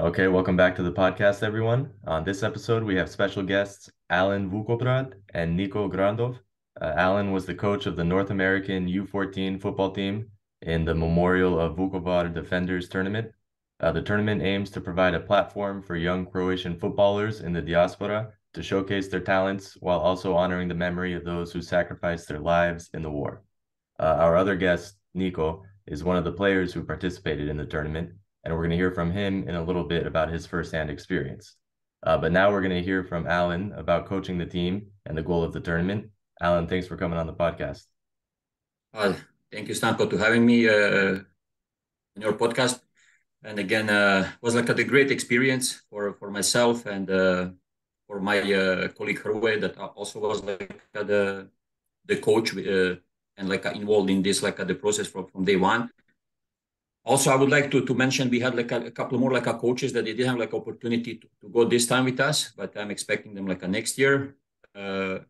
Okay, welcome back to the podcast, everyone. On this episode, we have special guests Alen Vukobrad and Niko Grandov. Alen was the coach of the North American U14 football team in the Memorial of Vukovar Defenders tournament. The tournament aims to provide a platform for young Croatian footballers in the diaspora to showcase their talents while also honoring the memory of those who sacrificed their lives in the war. Our other guest, Nico, is one of the players who participated in the tournament, and we're going to hear from him in a little bit about his firsthand experience. But now we're going to hear from Alen about coaching the team and the goal of the tournament. Alen, thanks for coming on the podcast. Uh, Thank you, Stanko, to having me in your podcast. And again, was like a great experience for myself and for my colleague Hrvoje that also was like the coach and like involved in this like the process from day one. Also, I would like to mention we had like a couple more like coaches that they didn't have like opportunity to go this time with us, but I'm expecting them like next year. The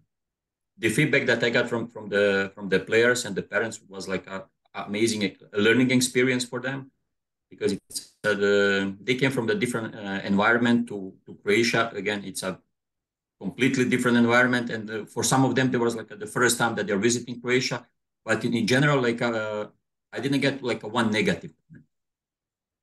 feedback that I got from the players and the parents was like a amazing learning experience for them because they came from the different environment to Croatia. Again, it's a completely different environment, and for some of them, there was like the first time that they're visiting Croatia. But in general, like I didn't get like a one negative.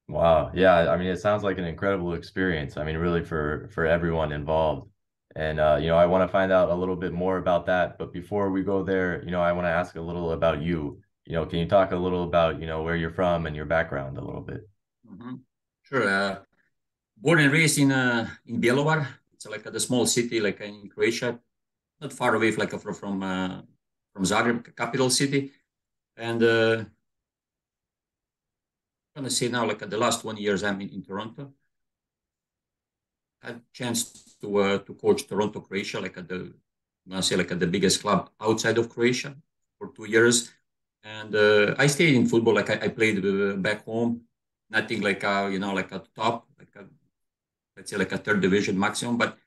Wow. Yeah, I mean, it sounds like an incredible experience. I mean, really for everyone involved. And I want to find out a little bit more about that. But before we go there, I want to ask a little about you. Can you talk a little about, where you're from and your background a little bit? Mm-hmm. Sure. Born and raised in Bjelovar. It's like the small city, like in Croatia, not far away, like from Zagreb, capital city. And I'm gonna say now, like the last 1 years, I'm in Toronto. I had a chance to coach Toronto, Croatia, like I'm gonna say like at the biggest club outside of Croatia for 2 years. And I stayed in football, like I played back home, nothing like like at the top, like let's say like a third division maximum. But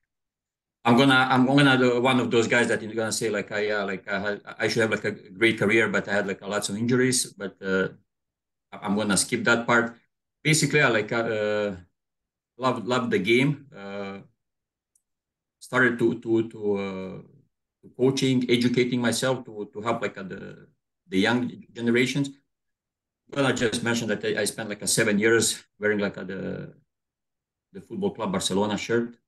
I'm gonna one of those guys that is gonna say like I should have like a great career, but I had like lots of injuries. But I'm gonna skip that part. Basically, I like love the game. Started to coaching, educating myself to help like the young generations. Well, I just mentioned that I spent like 7 years wearing like the football club Barcelona shirt.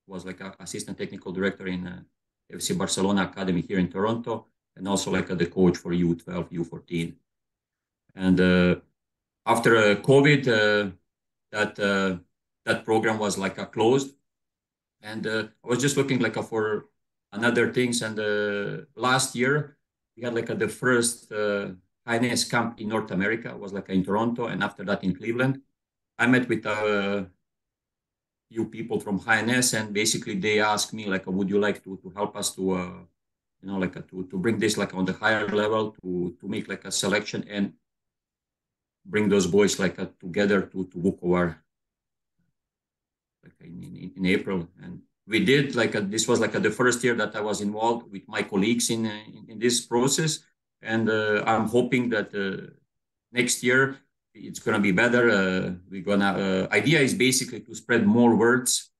Was like a assistant technical director in FC Barcelona Academy here in Toronto, and also like the coach for U12, U14. And after COVID, that program was like closed, and I was just looking like for another things. And last year we had like the first Highness camp in North America. It was like in Toronto, and after that in Cleveland. I met with few people from HNS, and basically they asked me like, would you like to help us to like to bring this like on the higher level to make like a selection and bring those boys like together to Vukovar like in April. And we did like this was like the first year that I was involved with my colleagues in this process, and I'm hoping that next year it's gonna be better. We're gonna idea is basically to spread more words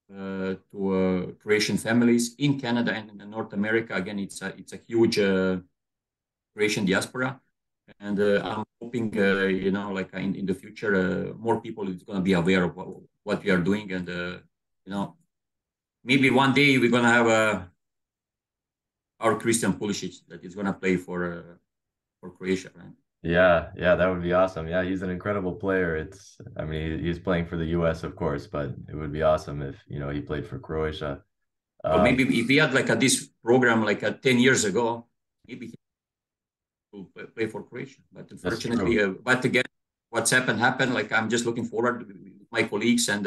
to Croatian families in Canada and in North America. Again, it's a huge Croatian diaspora, and I'm hoping like in the future more people is gonna be aware of what we are doing, and maybe one day we're gonna have our Christian Pulisic that is gonna play for Croatia, right? Yeah, yeah, that would be awesome. Yeah, he's an incredible player. I mean, he's playing for the US, of course, but it would be awesome if, he played for Croatia. So Um, maybe if we had like this program like 10 years ago, maybe he will play for Croatia. But that's unfortunately, true. but again, what's happened. Like I'm just looking forward with my colleagues, and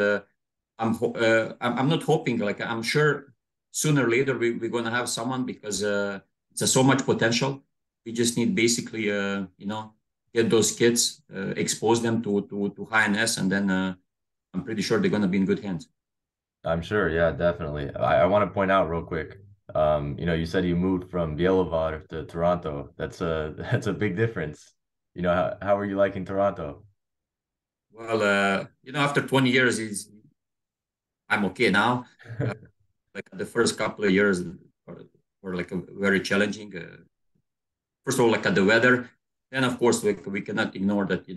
I'm not hoping. Like I'm sure sooner or later we're gonna have someone because it's so much potential. We just need basically get those kids, expose them to high NS, and then I'm pretty sure they're gonna be in good hands. I'm sure. Yeah, definitely. I want to point out real quick. You said you moved from Bjelovar to Toronto. That's a big difference. How are you liking Toronto? Well, after 20 years, I'm okay now. Like the first couple of years were like very challenging. First of all, like the weather, and of course, like we cannot ignore that. You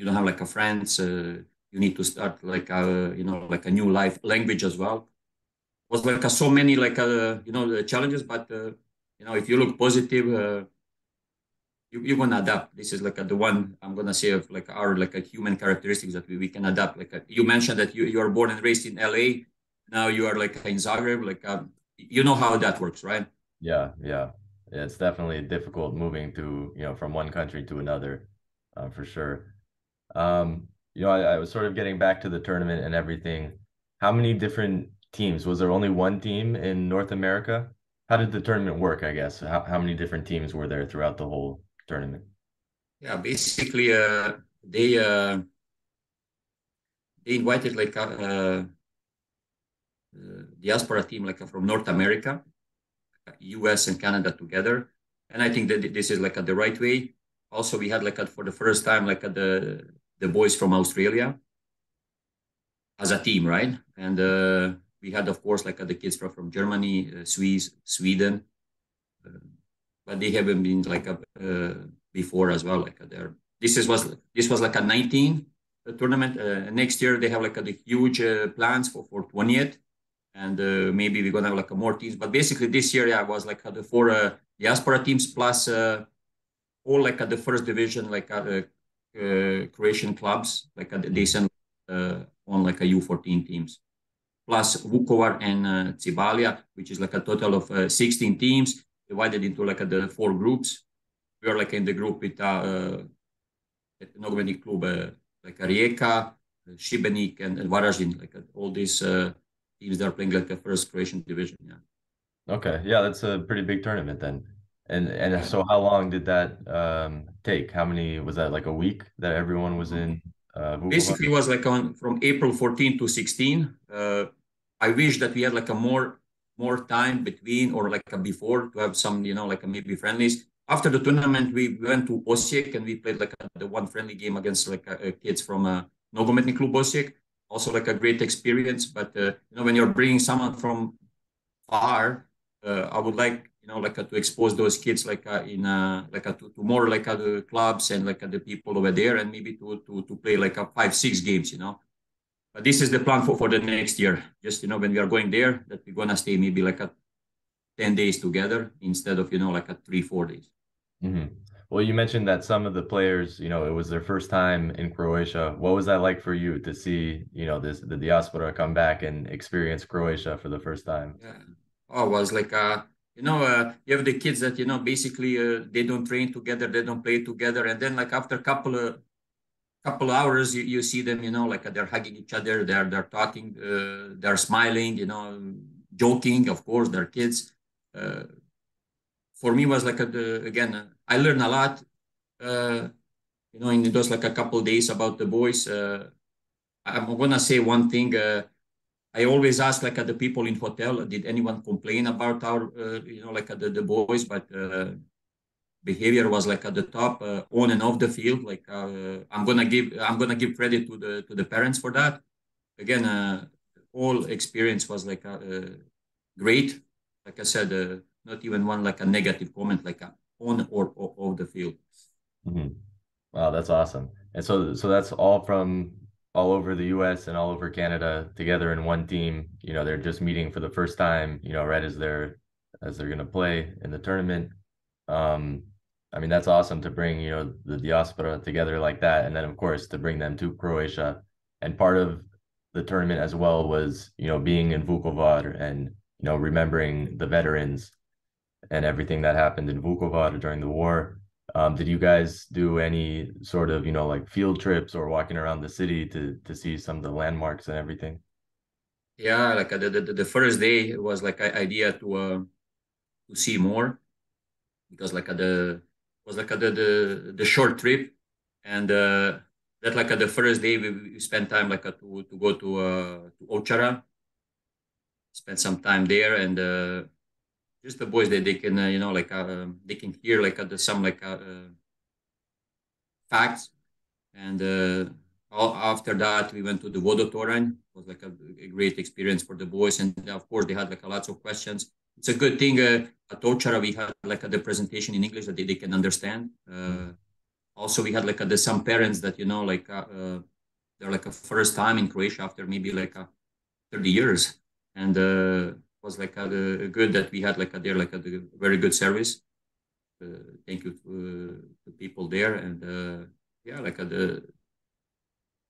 don't have like a friends. You need to start like like a new life language as well. Was like so many like the challenges, but if you look positive, you're gonna adapt. This is like the one I'm gonna say of like our like a human characteristics that we can adapt. Like you mentioned that you are born and raised in LA. Now you are like in Zagreb. Like you know how that works, right? Yeah. It's definitely difficult moving to, from one country to another, for sure. I was sort of getting back to the tournament and everything. How many different teams? Was there only one team in North America? How did the tournament work, I guess? How many different teams were there throughout the whole tournament? Yeah, basically, they invited like diaspora team like from North America, US and Canada together, and I think that this is like the right way. Also, we had like for the first time like the boys from Australia as a team, right? And we had of course like the kids from Germany, Swiss, Sweden, but they haven't been like before as well. Like there, this was like a 19 tournament. Next year they have like the huge plans for 20th, and maybe we're gonna have like more teams. But basically this year, yeah, was like the four diaspora teams plus all like the first division like Croatian clubs like they send on like a U14 teams plus Vukovar and Cibalia, which is like a total of 16 teams divided into like the four groups. We are like in the group with nogometni klub like Rijeka, Šibenik, and Varaždin, like all these teams that are playing like the first Croatian division. Yeah. Okay, yeah, that's a pretty big tournament then. And Yeah. so how long did that take? How many was that, like a week that everyone was in Vukovar? Basically, it was like on from April 14 to 16. I wish that we had like a more time between or like a before to have some, like a maybe friendlies. After the tournament, we went to Osijek and we played like the one friendly game against like kids from Nogometni klub Osijek. Also like a great experience. But when you're bringing someone from far, I would like like to expose those kids like in like to more like the clubs and like the people over there, and maybe to play like a 5-6 games. But this is the plan for the next year. Just when we are going there, that we're gonna stay maybe like a 10 days together instead of like a 3-4 days. Hmm. Well, you mentioned that some of the players, it was their first time in Croatia. What was that like for you to see, the diaspora come back and experience Croatia for the first time? Yeah. Oh, it was like you have the kids that basically they don't train together, they don't play together, and then like after couple hours you see them, like they're hugging each other, they're talking, they're smiling, joking. Of course, they're kids. Uh, for me was like again, I learned a lot. Uh, in those like a couple days about the boys. I'm gonna say one thing. I always ask like the people in hotel, did anyone complain about our, like the boys? But behavior was like at the top, on and off the field. Like I'm gonna give credit to the parents for that. Again, all experience was like great. Like I said, not even one like a negative comment, like on or off the field. Hmm. Wow, that's awesome. And so that's all from all over the US and all over Canada together in one team. They're just meeting for the first time, right as they're gonna play in the tournament. Um, I mean, that's awesome to bring, the diaspora together like that. And then of course to bring them to Croatia. And part of the tournament as well was, being in Vukovar and, remembering the veterans and everything that happened in Vukovar during the war. Did you guys do any sort of, like field trips or walking around the city to see some of the landmarks and everything? Yeah, like the first day was like idea to see more because like the was like the short trip, and that like the first day we spent time like to go to Ochara, spend some time there, and just the boys that they can like they can hear like some like facts. And after that, we went to the Vodotoranj. It was like a great experience for the boys. And of course, they had like lots of questions. It's a good thing at Ochara, we had like the presentation in English that they can understand. Also, we had like some parents that, they're like a first time in Croatia after maybe 30 years. And was like good that we had like there like a very good service. Thank you to the people there. And yeah, like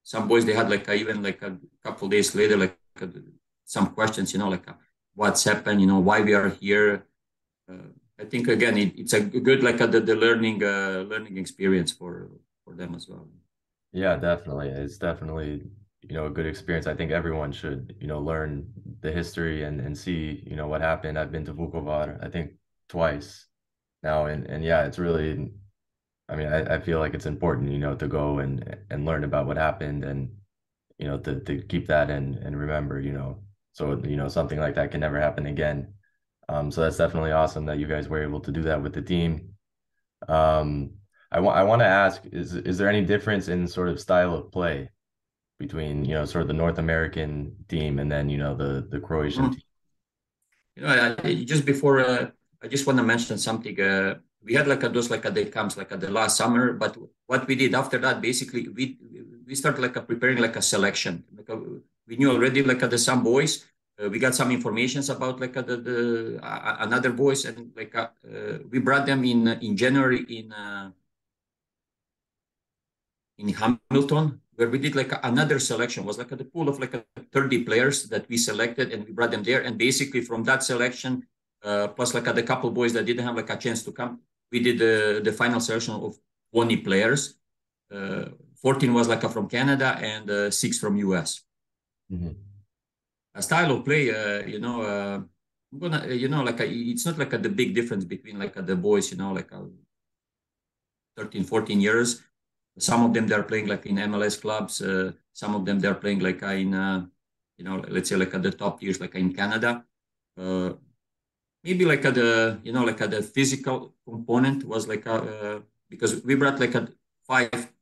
some boys, they had like even like a couple days later, some questions, what's happened, why we are here. I think again, it's a good like the learning experience for them as well. Yeah, definitely. It's definitely, a good experience. I think everyone should, learn the history and see, what happened. I've been to Vukovar, I think twice now. And yeah, it's really, I mean, I feel like it's important, to go and learn about what happened and, to keep that and remember, so, something like that can never happen again. So that's definitely awesome that you guys were able to do that with the team. Um, I want to ask, is there any difference in sort of style of play between, sort of the North American team and then, the Croatian team? Just before, I just want to mention something. We had like those like the camps like the last summer, but what we did after that, basically, we started like preparing like a selection. We knew already like the some boys. We got some informations about like the another boys, and we brought them in January in Hamilton, where we did like another selection. It was like the pool of like 30 players that we selected, and we brought them there. And basically from that selection, plus like the couple boys that didn't have like a chance to come, we did the final selection of 20 players. 14 was like from Canada and 6 from US. Mm-hmm. A style of play, I'm gonna, it's not like the big difference between like the boys, 13, 14 years. Some of them they're playing like in MLS clubs. Some of them they're playing like in, let's say like at the top tiers, like in Canada. Maybe like the physical component was because we brought like 5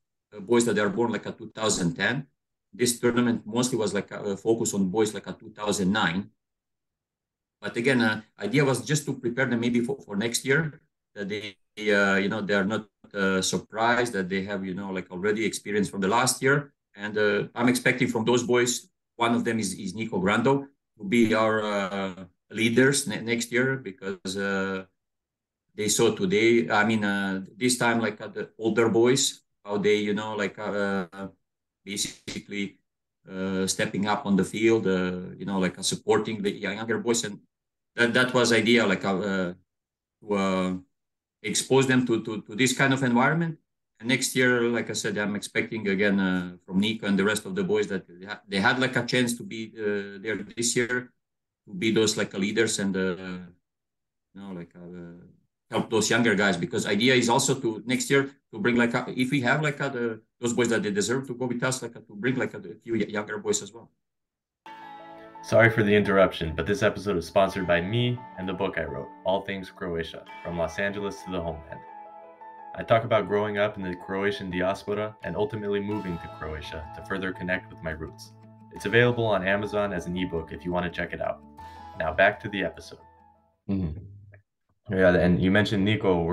boys that are born like a 2010. This tournament mostly was like a focus on boys like a 2009. But again, idea was just to prepare them maybe for next year, that they are not surprised that they have like already experience from the last year. And I'm expecting from those boys, one of them is Niko Grandov, to be our leaders next year, because they saw today. I mean, this time like the older boys, how they basically stepping up on the field, supporting the younger boys, and that was idea to expose them to this kind of environment. And next year, like I said, I'm expecting again from Nico and the rest of the boys that they had like a chance to be there this year, to be those like leaders and help those younger guys, because idea is also to next year to bring if we have those boys that they deserve to go with us, to bring a few younger boys as well. Sorry for the interruption, but this episode is sponsored by me and the book I wrote, All Things Croatia, From Los Angeles to the Homeland. I talk about growing up in the Croatian diaspora and ultimately moving to Croatia to further connect with my roots. It's available on Amazon as an ebook if you want to check it out. Now back to the episode. Mm-hmm. Yeah, and you mentioned Nico.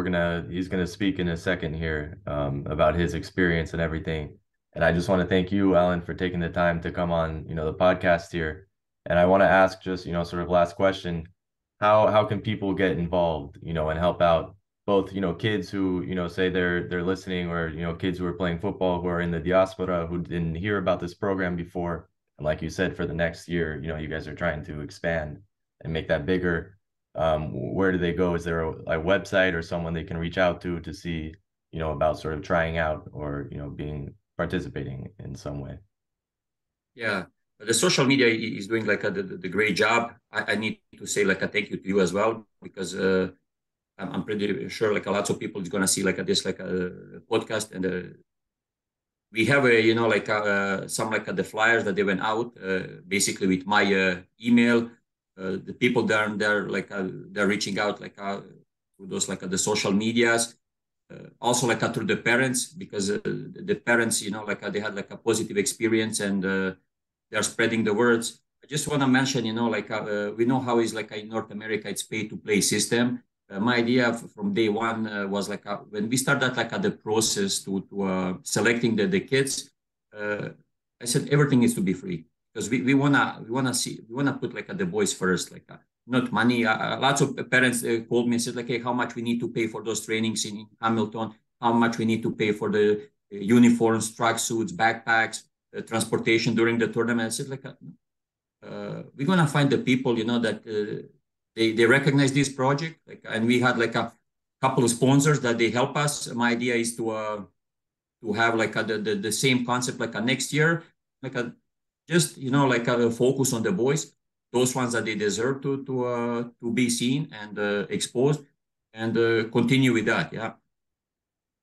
He's gonna speak in a second here about his experience and everything. And I just want to thank you, Alen, for taking the time to come on, the podcast here. And I want to ask just, sort of last question, how can people get involved, and help out both, kids who, say they're listening, or, kids who are playing football who are in the diaspora who didn't hear about this program before. And like you said, for the next year, you guys are trying to expand and make that bigger. Where do they go? Is there a website or someone they can reach out to see, about sort of trying out or, participating in some way? Yeah, the social media is doing the great job. I need to say a thank you to you as well, because I'm pretty sure a lots of people is gonna see this a podcast, and we have some the flyers that they went out basically with my email. The people there they're reaching out through those the social medias. also like through the parents, because the parents, they had like a positive experience, and they're spreading the words. I just want to mention, we know how is like in North America, it's pay to play system. My idea from day one was like when we started like the process to selecting the kids. I said everything needs to be free, because we wanna put like the boys first, like not money. Lots of parents called me and said like, hey, how much we need to pay for those trainings in Hamilton? How much we need to pay for the uniforms, tracksuits, backpacks, transportation during the tournament? I said like, we're gonna find the people, that they recognize this project, like, and we had like a couple of sponsors that they help us. My idea is to have like the same concept like a next year, like a just like a focus on the boys, those ones that they deserve to be seen and exposed, and continue with that. Yeah.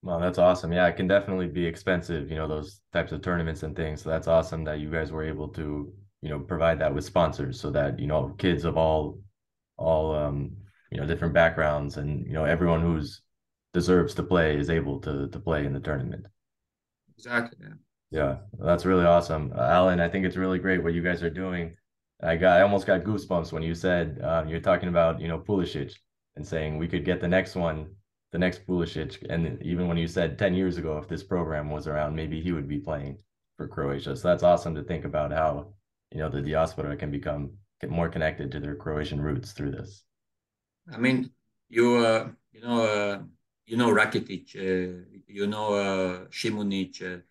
Well, that's awesome. Yeah, it can definitely be expensive, those types of tournaments and things. So that's awesome that you guys were able to, provide that with sponsors so that, kids of all different backgrounds and, everyone who's deserves to play is able to play in the tournament. Exactly. Yeah. Yeah, that's really awesome. Alen, I think it's really great what you guys are doing. I almost got goosebumps when you said you're talking about, Pulisic and saying we could get the next one, the next Pulisic. And even when you said 10 years ago, if this program was around, maybe he would be playing for Croatia. So that's awesome to think about how, the diaspora can get more connected to their Croatian roots through this. I mean, Rakitic, Šimunic,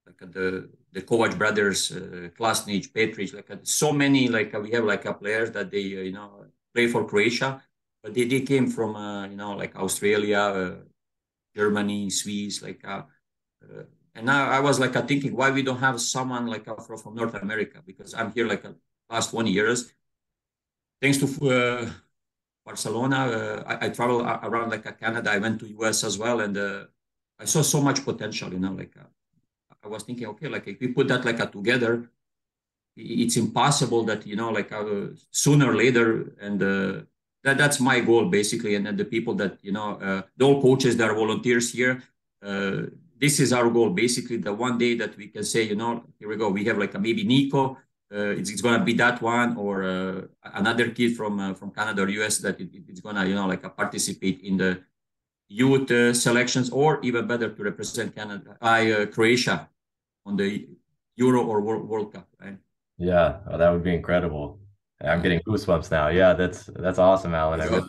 like the Kovac brothers, Klasnic, Petric, like so many, like we have like players that they play for Croatia, but they came from like Australia, Germany, Swiss, like and now I was like thinking why we don't have someone like from North America, because I'm here like last 20 years, thanks to Barcelona. I travel around like Canada. I went to US as well, and I saw so much potential. Like I was thinking, okay, like if we put that like together, it's impossible that like sooner or later, and that's my goal basically. And the people that the all coaches that are volunteers here. This is our goal basically. The one day that we can say, here we go. We have like maybe Nico. It's gonna be that one, or another kid from Canada or US that it's gonna like participate in the youth selections, or even better to represent Croatia on the Euro or World Cup, right? Yeah, that would be incredible. I'm getting goosebumps now. Yeah, that's awesome, Alen.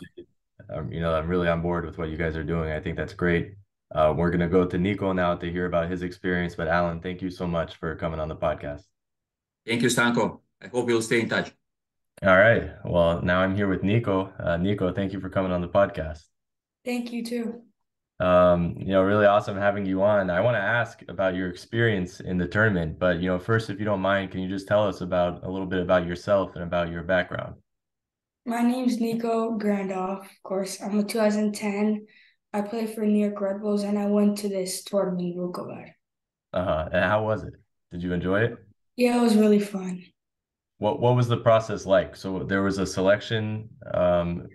I'm really on board with what you guys are doing. I think that's great. We're gonna go to Nico now to hear about his experience. But Alen, thank you so much for coming on the podcast. Thank you, Stanko. I hope you'll stay in touch. All right. Well, now I'm here with Nico. Nico, thank you for coming on the podcast. Thank you too. Really awesome having you on. I want to ask about your experience in the tournament, but first, if you don't mind, can you just tell us about a little bit about yourself and about your background? My name's Niko Grandov. Of course, I'm a 2010. I play for New York Red Bulls, and I went to this tournament in Vukovar. And how was it? Did you enjoy it? Yeah, it was really fun. What was the process like? So there was a selection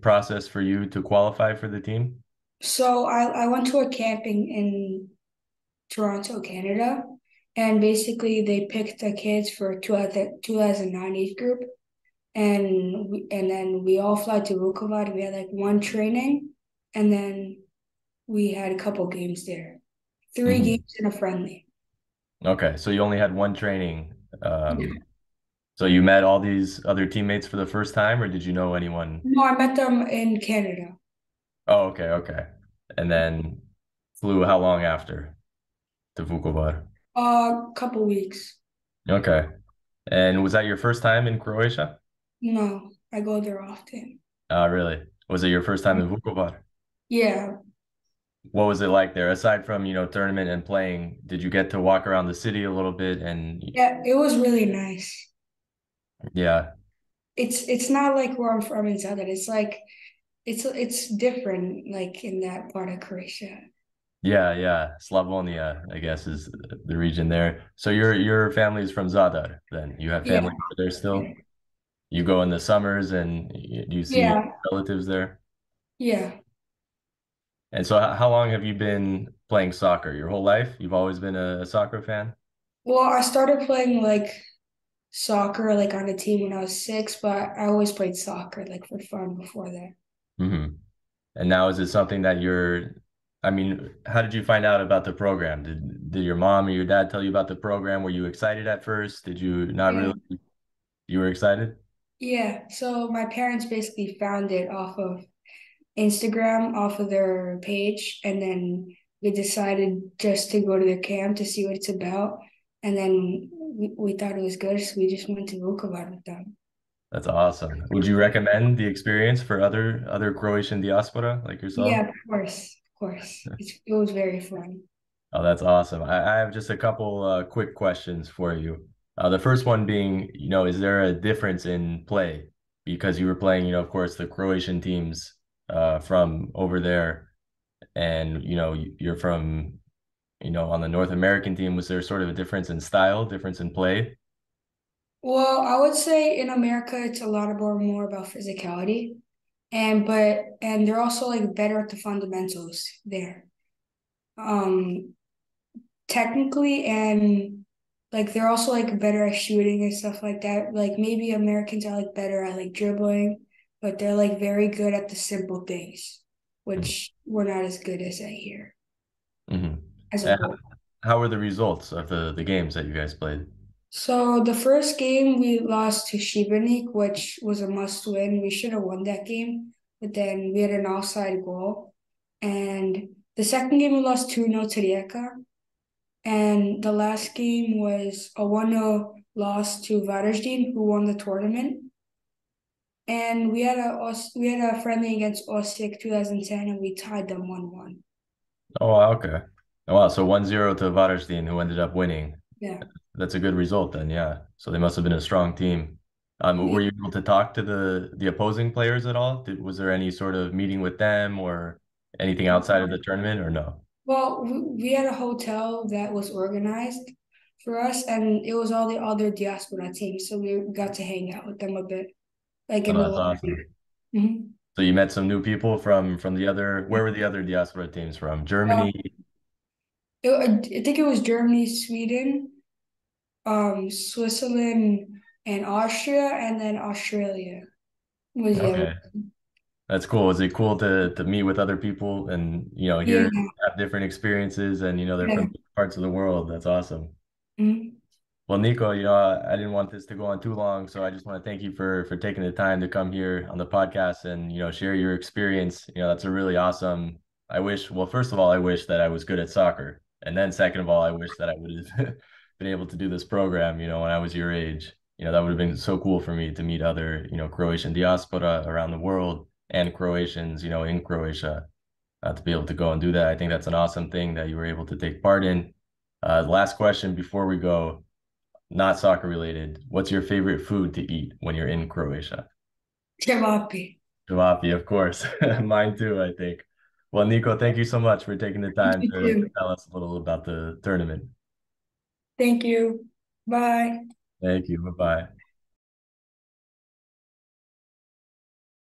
process for you to qualify for the team? So I went to a camping in Toronto, Canada, and basically they picked the kids for 2009 age group, and then we all fly to Vukovar. We had like one training, and then we had a couple games there, 3 games and a friendly. Okay, so you only had one training. Yeah. So you met all these other teammates for the first time, or did you know anyone? No, I met them in Canada. Oh, okay. And then flew how long after to Vukovar? Couple weeks. Okay. And was that your first time in Croatia? No, I go there often. Really? Was it your first time in Vukovar? Yeah. What was it like there? Aside from, tournament and playing, did you get to walk around the city a little bit Yeah, it was really nice. Yeah. It's not like where I'm from in Southern. It's like it's different, like in that part of Croatia. Yeah. Slavonia, I guess, is the region there. So your family is from Zadar, then. You have family over there still? You go in the summers and do you see relatives there? Yeah. And so how long have you been playing soccer? Your whole life? You've always been a soccer fan? Well, I started playing like soccer like on a team when I was 6, but I always played soccer like for fun before that. Hmm. And now is it something that I mean, how did you find out about the program? Did your mom or your dad tell you about the program? Were you excited at first? Did you not Yeah. really? You were excited? Yeah. So my parents basically found it off of Instagram, off of their page, and then we decided just to go to the camp to see what it's about. And then we thought it was good, so we just went to Vukovar with them. That's awesome. Would you recommend the experience for other Croatian diaspora like yourself? Yeah, of course, of course. It was very fun. Oh, that's awesome. I have just a couple quick questions for you. The first one being, is there a difference in play? Because you were playing, of course, the Croatian teams from over there, and you're from, on the North American team. Was there sort of a difference in style, difference in play? Well, I would say in America it's a lot more about physicality, and they're also like better at the fundamentals there. Um, Technically, and like they're also like better at shooting and stuff like that. Like maybe Americans are like better at like dribbling, but they're like very good at the simple things, which we're not as good as at here Mm-hmm. as a whole. How were the results of the games that you guys played? So the first game we lost to Šibenik, which was a must win. We should have won that game, but then we had an offside goal. And the second game we lost 2-0 to Rijeka. And the last game was a 1-0 loss to Varaždin, who won the tournament. And we had a friendly against Osijek 2010, and we tied them 1-1. Oh, wow, okay. Oh, wow, so 1-0 to Varaždin, who ended up winning. Yeah. That's a good result then, yeah. So they must have been a strong team. Yeah. Were you able to talk to the opposing players at all? Was there any sort of meeting with them or anything outside of the tournament or no? Well, we had a hotel that was organized for us, and it was all the other diaspora teams, so we got to hang out with them a bit, like in Oh, the that's lobby. awesome. Mhm. So you met some new people from the other, where were the other diaspora teams from? Uh, Germany? I think it was Germany, Sweden, Switzerland, and Austria, and then Australia was the other. Okay. That's cool. Is it cool to meet with other people and Yeah, hear have different experiences and they're from yeah. different parts of the world? That's awesome. Mhm. Well, Nico, I didn't want this to go on too long, so I just want to thank you for taking the time to come here on the podcast and share your experience. That's a really awesome. Well, first of all, I wish that I was good at soccer, and then second of all, I wish that I would have been able to do this program, when I was your age. That would have been so cool for me to meet other, Croatian diaspora around the world and Croatians, in Croatia, to be able to go and do that. I think that's an awesome thing that you were able to take part in. Last question before we go, not soccer related. What's your favorite food to eat when you're in Croatia? Cevapi. Jalapeno, of course. Mine too, I think. Well, Nico, thank you so much for taking the Thank time you to too. tell us a little about the tournament. Thank you. Bye. Thank you. Bye-bye.